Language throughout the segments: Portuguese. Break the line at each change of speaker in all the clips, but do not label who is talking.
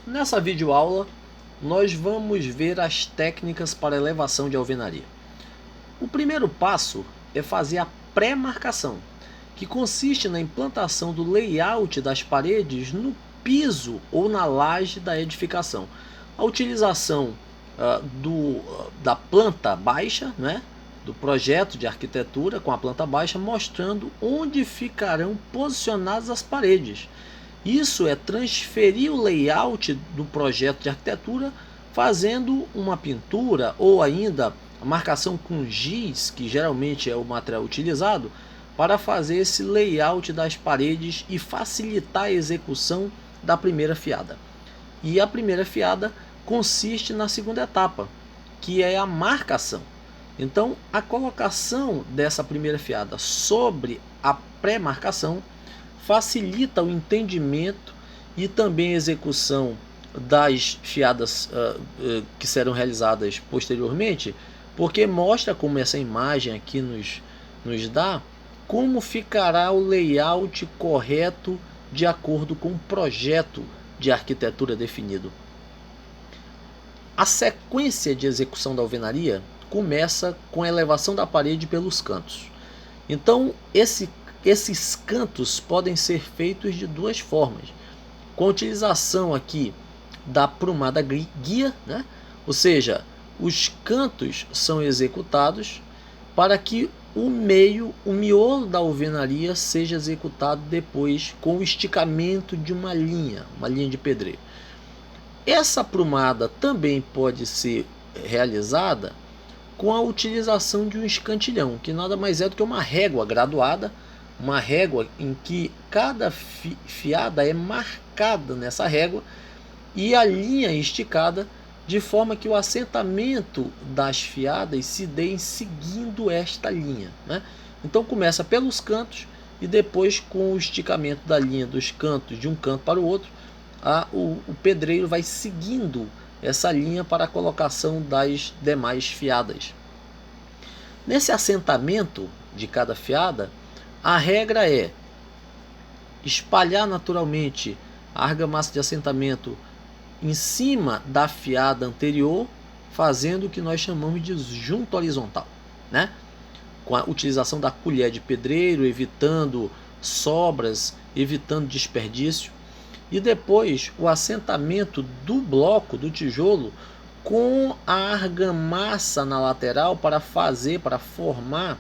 Nessa videoaula, nós vamos ver as técnicas para elevação de alvenaria. O primeiro passo é fazer a pré-marcação, que consiste na implantação do layout das paredes no piso ou na laje da edificação. A utilização da planta baixa, né, do projeto de arquitetura com a planta baixa, mostrando onde ficarão posicionadas as paredes. Isso é transferir o layout do projeto de arquitetura fazendo uma pintura ou ainda a marcação com giz, que geralmente é o material utilizado, para fazer esse layout das paredes e facilitar a execução da primeira fiada. E a primeira fiada consiste na segunda etapa, que é a marcação. Então, a colocação dessa primeira fiada sobre a pré-marcação facilita o entendimento e também a execução das fiadas que serão realizadas posteriormente, porque mostra, como essa imagem aqui nos dá, como ficará o layout correto de acordo com o projeto de arquitetura definido. A sequência de execução da alvenaria começa com a elevação da parede pelos cantos. Então, esses cantos podem ser feitos de duas formas. Com a utilização aqui da prumada guia, né? Ou seja, os cantos são executados para que o miolo da alvenaria seja executado depois com o esticamento de uma linha de pedreiro. Essa prumada também pode ser realizada com a utilização de um escantilhão, que nada mais é do que uma régua graduada, uma régua em que cada fiada é marcada nessa régua e a linha esticada, de forma que o assentamento das fiadas se dê seguindo esta linha, né? Então começa pelos cantos e depois, com o esticamento da linha dos cantos de um canto para o outro, o pedreiro vai seguindo essa linha para a colocação das demais fiadas. Nesse assentamento de cada fiada, a regra é espalhar naturalmente a argamassa de assentamento em cima da fiada anterior, fazendo o que nós chamamos de junta horizontal, né? Com a utilização da colher de pedreiro, evitando sobras, evitando desperdício. E depois o assentamento do bloco, do tijolo, com a argamassa na lateral para formar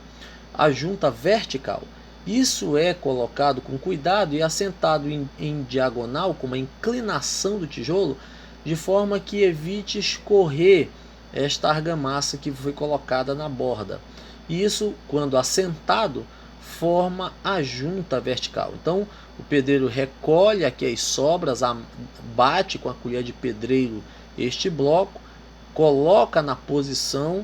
a junta vertical. Isso é colocado com cuidado e assentado em diagonal, com uma inclinação do tijolo, de forma que evite escorrer esta argamassa que foi colocada na borda. Isso, quando assentado, forma a junta vertical. Então, o pedreiro recolhe aqui as sobras, bate com a colher de pedreiro este bloco, coloca na posição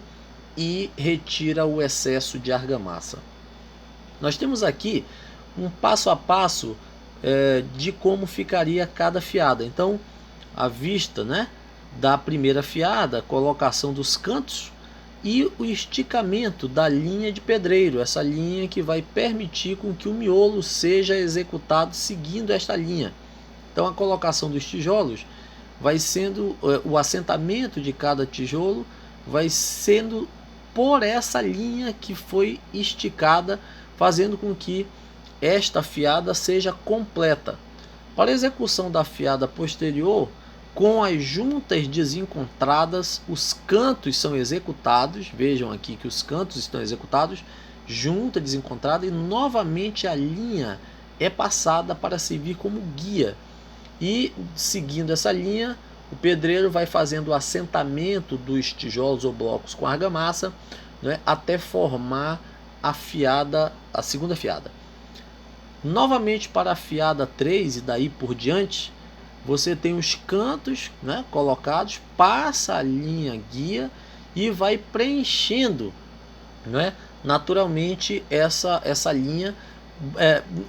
e retira o excesso de argamassa. Nós temos aqui um passo a passo de como ficaria cada fiada. Então, a vista, né, da primeira fiada, colocação dos cantos e o esticamento da linha de pedreiro, essa linha que vai permitir com que o miolo seja executado seguindo esta linha. Então, a colocação dos tijolos vai sendo, o assentamento de cada tijolo vai sendo por essa linha que foi esticada, fazendo com que esta fiada seja completa. Para a execução da fiada posterior, com as juntas desencontradas, os cantos são executados. Vejam aqui que os cantos estão executados, junta desencontrada, e novamente a linha é passada para servir como guia. E seguindo essa linha, o pedreiro vai fazendo o assentamento dos tijolos ou blocos com argamassa, né, até formar a segunda fiada. Novamente, para a fiada 3 e daí por diante, você tem os cantos, né, colocados, passa a linha guia e vai preenchendo, né, naturalmente essa linha.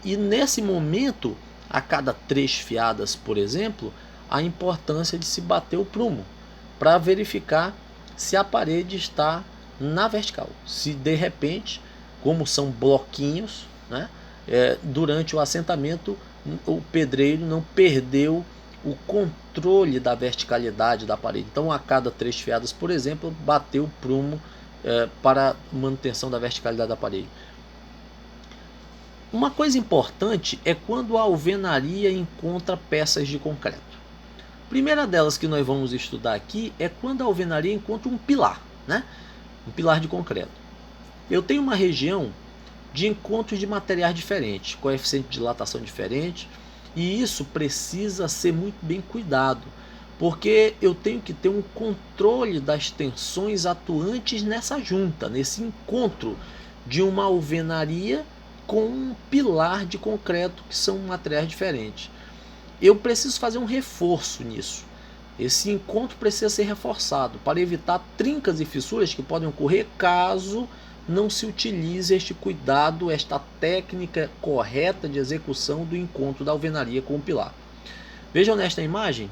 E nesse momento, a cada 3 fiadas, por exemplo, a importância de se bater o prumo para verificar se a parede está na vertical. Se de repente, como são bloquinhos, né, durante o assentamento, o pedreiro não perdeu o controle da verticalidade da parede. Então, a cada 3 fiadas, por exemplo, bater o prumo para manutenção da verticalidade da parede. Uma coisa importante é quando a alvenaria encontra peças de concreto. A primeira delas que nós vamos estudar aqui é quando a alvenaria encontra um pilar, né? Um pilar de concreto. Eu tenho uma região de encontros de materiais diferentes, coeficiente de dilatação diferente, e isso precisa ser muito bem cuidado, porque eu tenho que ter um controle das tensões atuantes nessa junta, nesse encontro de uma alvenaria com um pilar de concreto, que são materiais diferentes. Eu preciso fazer um reforço nisso. Esse encontro precisa ser reforçado para evitar trincas e fissuras que podem ocorrer caso não se utilize este cuidado, esta técnica correta de execução do encontro da alvenaria com o pilar. Vejam nesta imagem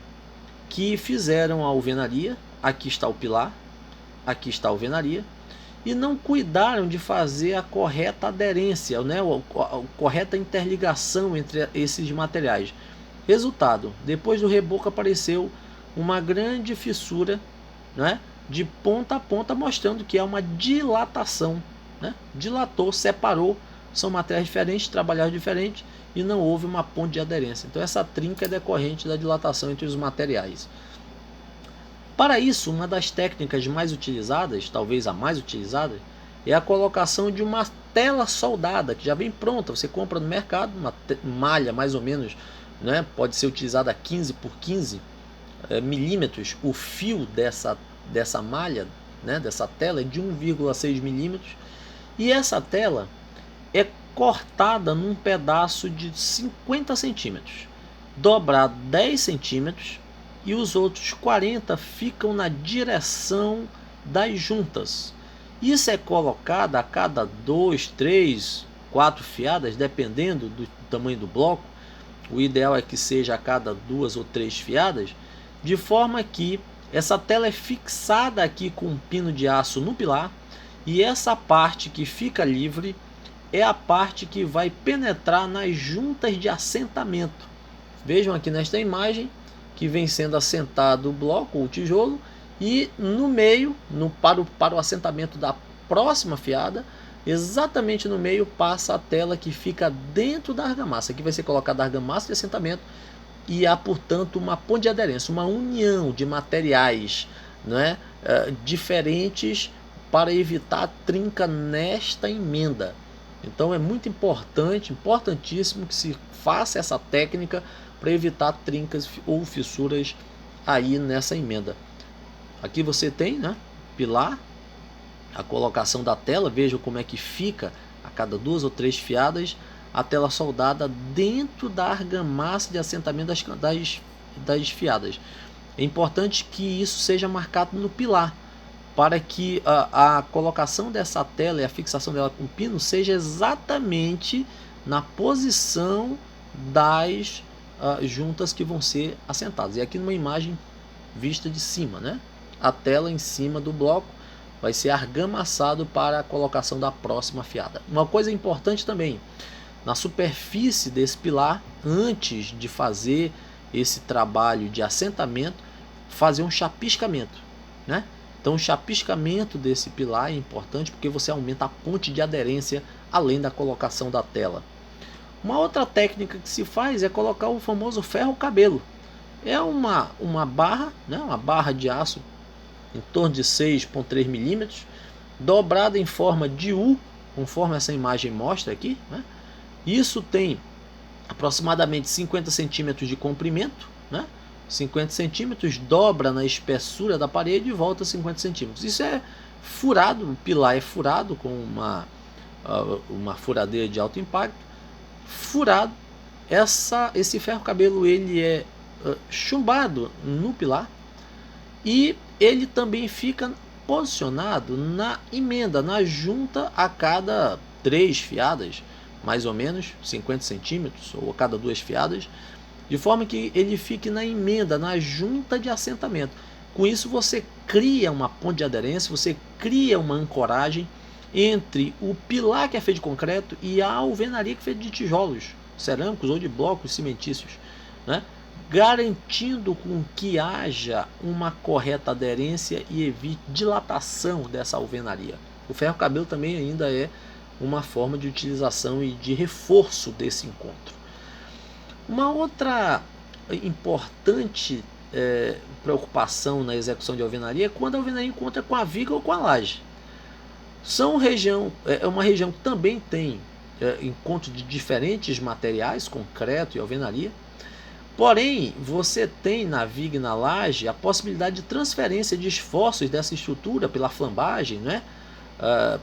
que fizeram a alvenaria, aqui está o pilar, aqui está a alvenaria, e não cuidaram de fazer a correta aderência, né, a correta interligação entre esses materiais. Resultado, depois do reboco apareceu uma grande fissura, né, de ponta a ponta, mostrando que é uma dilatação, né? Dilatou, separou, são materiais diferentes, trabalhados diferentes, e não houve uma ponte de aderência. Então essa trinca é decorrente da dilatação entre os materiais. Para isso, uma das técnicas mais utilizadas, talvez a mais utilizada, é a colocação de uma tela soldada, que já vem pronta. Você compra no mercado, uma malha mais ou menos, né? Pode ser utilizada 15 por 15 milímetros. O fio dessa malha, né, dessa tela, é de 1,6 milímetros, e essa tela é cortada num pedaço de 50 centímetros, dobrado 10 centímetros, e os outros 40 ficam na direção das juntas. Isso é colocado a cada 2, 3, 4 fiadas, dependendo do tamanho do bloco. O ideal é que seja a cada 2 ou 3 fiadas, de forma que essa tela é fixada aqui com um pino de aço no pilar, e essa parte que fica livre é a parte que vai penetrar nas juntas de assentamento. Vejam aqui nesta imagem que vem sendo assentado o bloco ou o tijolo, e no meio, para o assentamento da próxima fiada, exatamente no meio passa a tela que fica dentro da argamassa. Aqui vai ser colocada a argamassa de assentamento, e há, portanto, uma ponte de aderência, uma união de materiais, né, diferentes, para evitar a trinca nesta emenda. Então é muito importante, importantíssimo que se faça essa técnica para evitar trincas ou fissuras aí nessa emenda. Aqui você tem, né, pilar, a colocação da tela. Veja como é que fica a cada 2 ou 3 fiadas a tela soldada dentro da argamassa de assentamento das fiadas. É importante que isso seja marcado no pilar, para que a colocação dessa tela e a fixação dela com o pino seja exatamente na posição das juntas que vão ser assentadas. E aqui numa imagem vista de cima, né? A tela em cima do bloco vai ser argamassado para a colocação da próxima fiada. Uma coisa importante também, na superfície desse pilar, antes de fazer esse trabalho de assentamento, fazer um chapiscamento, né? Então o chapiscamento desse pilar é importante, porque você aumenta a ponte de aderência além da colocação da tela. Uma outra técnica que se faz é colocar o famoso ferro cabelo. É uma barra, né? Uma barra de aço em torno de 6,3 milímetros, dobrada em forma de U, conforme essa imagem mostra aqui, né? Isso tem aproximadamente 50 centímetros de comprimento, né? 50 centímetros, dobra na espessura da parede e volta 50 centímetros. Isso é furado, o pilar é furado com uma furadeira de alto impacto. Furado, esse ferro cabelo ele é chumbado no pilar, e ele também fica posicionado na emenda, na junta, a cada 3 fiadas, mais ou menos 50 centímetros, ou a cada 2 fiadas, de forma que ele fique na emenda, na junta de assentamento. Com isso você cria uma ponte de aderência, você cria uma ancoragem entre o pilar, que é feito de concreto, e a alvenaria, que é feita de tijolos cerâmicos ou de blocos cimentícios, né? garantindo com que haja uma correta aderência e evite dilatação dessa alvenaria. O ferro-cabelo também ainda é uma forma de utilização e de reforço desse encontro. Uma outra importante preocupação na execução de alvenaria é quando a alvenaria encontra com a viga ou com a laje. É uma região que também tem encontro de diferentes materiais, concreto e alvenaria. Porém, você tem na viga e na laje a possibilidade de transferência de esforços dessa estrutura pela flambagem, né?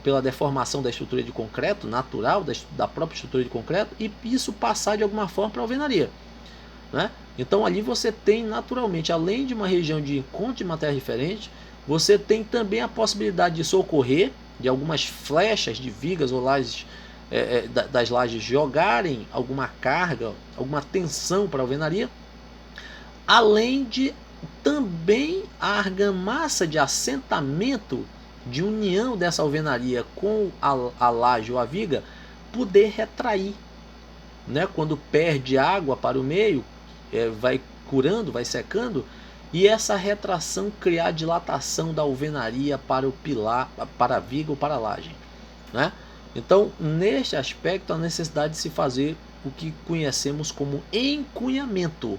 Pela deformação da estrutura de concreto natural, da própria estrutura de concreto, e isso passar de alguma forma para a alvenaria, né? Então ali você tem naturalmente, além de uma região de encontro de materiais diferentes, você tem também a possibilidade de socorrer de algumas flechas de vigas ou lajes, das lajes jogarem alguma carga, alguma tensão para a alvenaria, além de também a argamassa de assentamento de união dessa alvenaria com a laje ou a viga poder retrair, né? Quando perde água para o meio, vai curando, vai secando, e essa retração criar dilatação da alvenaria para o pilar, para a viga ou para a laje, né? Então, neste aspecto, a necessidade de se fazer o que conhecemos como encunhamento.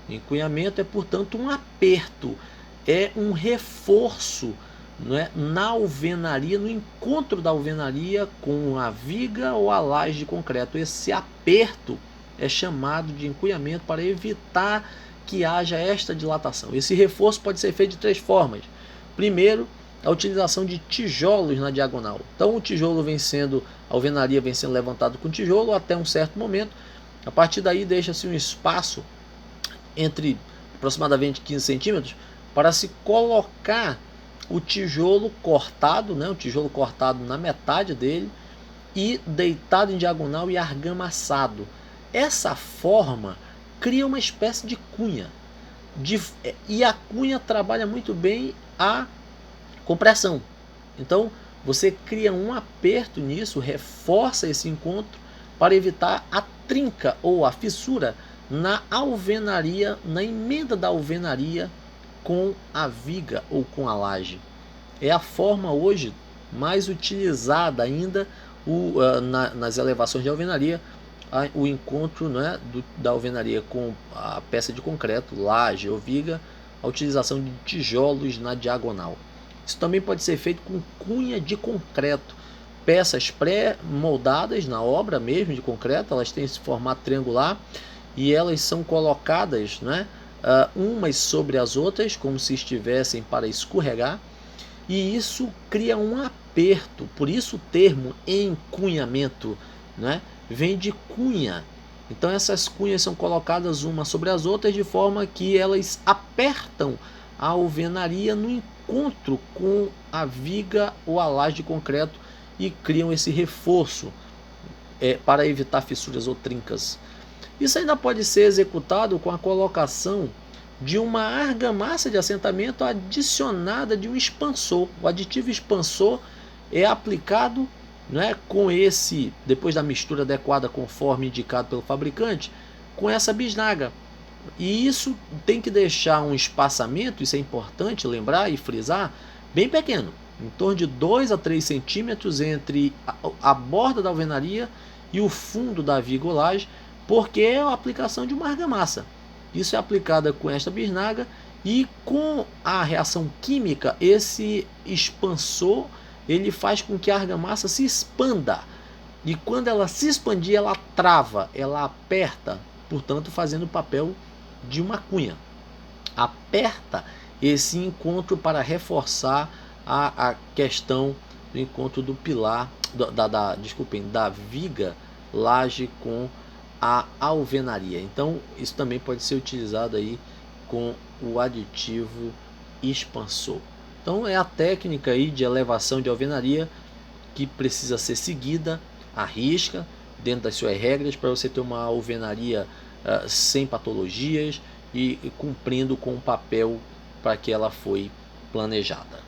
Encunhamento é, portanto, um aperto, é um reforço, né, na alvenaria, no encontro da alvenaria com a viga ou a laje de concreto. Esse aperto é chamado de encunhamento para evitar que haja esta dilatação. Esse reforço pode ser feito de três formas. Primeiro, a utilização de tijolos na diagonal. Então o tijolo a alvenaria vem sendo levantado com tijolo até um certo momento. A partir daí deixa-se um espaço entre aproximadamente 15 centímetros para se colocar o tijolo cortado, né, o tijolo cortado na metade dele e deitado em diagonal e argamassado. Essa forma cria uma espécie de cunha, e a cunha trabalha muito bem a compressão. Então você cria um aperto nisso, reforça esse encontro para evitar a trinca ou a fissura na alvenaria, na emenda da alvenaria com a viga ou com a laje. É a forma hoje mais utilizada ainda nas elevações de alvenaria, o encontro, né, da alvenaria com a peça de concreto, laje ou viga, a utilização de tijolos na diagonal. Isso também pode ser feito com cunha de concreto, peças pré-moldadas na obra mesmo de concreto. Elas têm esse formato triangular e elas são colocadas, né, umas sobre as outras, como se estivessem para escorregar, e isso cria um aperto. Por isso o termo encunhamento, né, vem de cunha. Então essas cunhas são colocadas umas sobre as outras de forma que elas apertam a alvenaria no encontro com a viga ou a laje de concreto e criam esse reforço para evitar fissuras ou trincas. Isso ainda pode ser executado com a colocação de uma argamassa de assentamento adicionada de um expansor. O aditivo expansor é aplicado, né, com depois da mistura adequada conforme indicado pelo fabricante, com essa bisnaga. E isso tem que deixar um espaçamento, isso é importante lembrar e frisar, bem pequeno, em torno de 2 a 3 centímetros entre a borda da alvenaria e o fundo da viga ou laje, porque é a aplicação de uma argamassa. Isso é aplicada com esta bisnaga, e com a reação química, esse expansor ele faz com que a argamassa se expanda, e quando ela se expandir, ela trava, ela aperta, portanto fazendo o papel de uma cunha. Aperta esse encontro para reforçar a questão do encontro do pilar, da viga laje com a alvenaria. Então isso também pode ser utilizado aí com o aditivo expansor. Então é a técnica aí de elevação de alvenaria que precisa ser seguida à risca, dentro das suas regras, para você ter uma alvenaria sem patologias e cumprindo com o papel para que ela foi planejada.